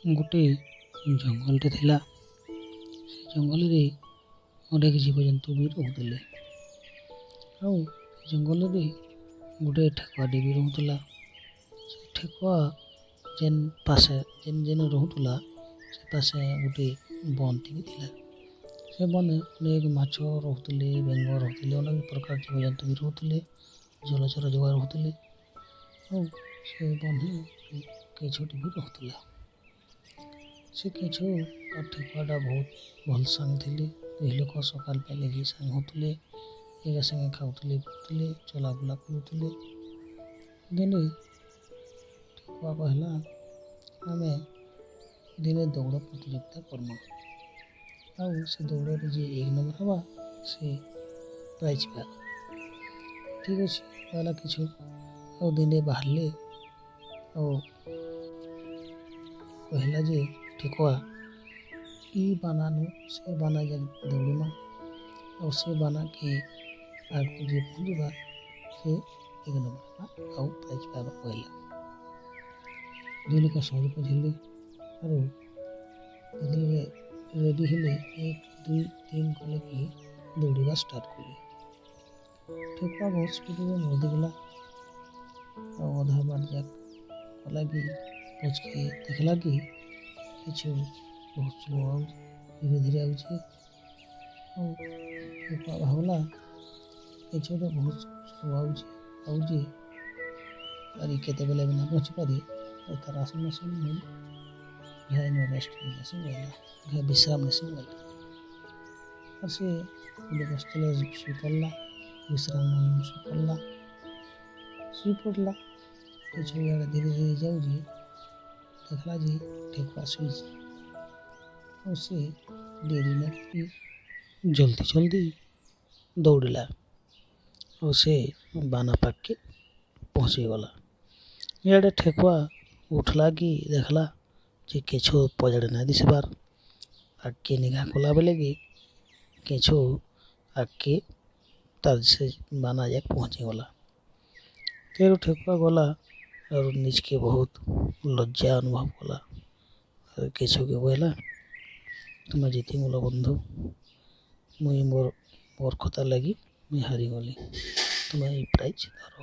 गोटे जंगलटे थिला। से जंगल रे अनेक जीवजंतु भी रोहुथिले। ଆଉ ଜଙ୍ଗଲରେ ଗୋଟେ ଠେକୁଆଟେ ବି ରହୁଥିଲା। ସେ ଠେକୁଆ ଯେନ୍ ରହୁଥିଲା ସେ ପାଶେ ଗୋଟେ ବନଟେ ବି ଥିଲା। ସେ ବନେ ଅନେକ ମାଛ ରହୁଥିଲେ, ବେଙ୍ଗ ରହୁଥିଲେ, ଅନେକ ପ୍ରକାର ଜୀବଜନ୍ତୁ ବି ରହୁଥିଲେ, ଜଳଚର ଜୀବ ରହୁଥିଲେ। ଆଉ ସେ ବନେ କେଁଛୁଟି ବି ରହୁଥିଲା। ସେ କେଁଛୁ ଆଉ ଠେକୁଆଟା ବହୁତ ଭଲ ସାଙ୍ଗ ଥିଲେ। ଦୁଇ ଲୋକ ସକାଳ ପାଇଲେ ହିଁ ସାଙ୍ଗ ହଉଥିଲେ, ଏକା ସାଙ୍ଗେ ଖାଉଥିଲେ, ପିଉଥିଲେ, ଚଲାବୁଲା କରୁଥିଲେ। ଦିନେ ଠେକୁଆ କହିଲା, ଆମେ ଦିନେ ଦୌଡ଼ ପ୍ରତିଯୋଗିତା କର୍ମା। ଆଉ ସେ ଦୌଡ଼ରେ ଯିଏ 1 ନମ୍ବର ହେବା ସେ ପ୍ରାଇଜ୍ ପାଇବ। ଠିକ୍ ଅଛି କହିଲା କିଛି। ଆଉ ଦିନେ ବାହାରିଲେ ଆଉ କହିଲା ଯେ ଠେକୁଆ ଇ ବାନାନୁ ସେ ବାନା ଯାକ ଦୌଡ଼ିମା। ଆଉ ସେ ବାନା କି ଆଗକୁ ଯିଏ ପହଞ୍ଚିବା ସେ 1 ନମ୍ବର ହେବା ଆଉ ପ୍ରାଇଜ୍ ପାଇବା କହିଲା। ଦୁଇ ଲୋକ ସହଜ ବୁଝିଲେ ଆରୁ ଯେତେବେଳେ ରେଡ଼ି ହେଲେ 1 2 3 କଲେ କି ଦୌଡ଼ିବା ଷ୍ଟାର୍ଟ କଲେ। ଠେକୁଆ ବହୁତ ସ୍ପିଡ଼ରେ ଦୌଡ଼ିଗଲା। ଆଉ ଅଧା ବାଟ ଯାକ ଗଲା କି ପଛକେ ଦେଖିଲା କି କିଛି ବହୁତ ସ୍ଲୋ ଆଉଛି, ଧୀରେ ଧୀରେ ଆଉଛି। ଆଉ ଠେକୁଆ ଭାବିଲା କିଛି ଗୋଟେ ବହୁତ ସ୍ଲୋ ଆଉଛି ଆରି କେତେବେଳେ ବି ନା ପହଞ୍ଚି ପାରି। ତାର ଆସନ ମୁଇଁ ଘାଇନ ରେଷ୍ଟ ନେସି ଗଲା, ଘାଇ ବିଶ୍ରାମ ନେସି ଗଲା। ଆଉ ସେ ଗୋଟେ ଗଛତଳେ ଶୋଇପଡ଼ିଲା, ବିଶ୍ରାମ ଶୋଇପଡ଼ିଲା। କିଛି ଇଆଡ଼େ ଧୀରେ ଧୀରେ ଯାଉଛି, ଦେଖିଲା ଯେ ଠେକୁଆ ଶୋଇଛି। ଆଉ ସେ ଡେରି ନ କରି ଜଲ୍ଦି ଦୌଡ଼ିଲା। ଆଉ ସେ ବାନା ପାଖକେ ପହଞ୍ଚିଗଲା। ଇଆଡ଼େ ଠେକୁଆ ଉଠଲା କି ଦେଖିଲା ଯେ କେଛୁ ପଜାଡ଼େ ନାଇଁ ଦିଶିବାର। ଆଗ୍କେ ନିଘା କଲା ବେଲେ କି କେଛୁ ଆଗ୍କେ ତାର ସେ ବାନା ଯାକ ପହଞ୍ଚିଗଲା। ତେରୁ ଠେକୁଆ ଗଲା ଆଉ ନିଜକେ ବହୁତ ଲଜ୍ଜା ଅନୁଭବ କଲା। ଆଉ କେଛୁକେ କହିଲା, ତୁମେ ଜିତିଗଲ ବନ୍ଧୁ, ମୁଇଁ ମୋର କଥା ଲାଗି ମୁଇଁ ହାରିଗଲି, ତୁମେ ଏଇ ପ୍ରାଇଜ୍ ଧର।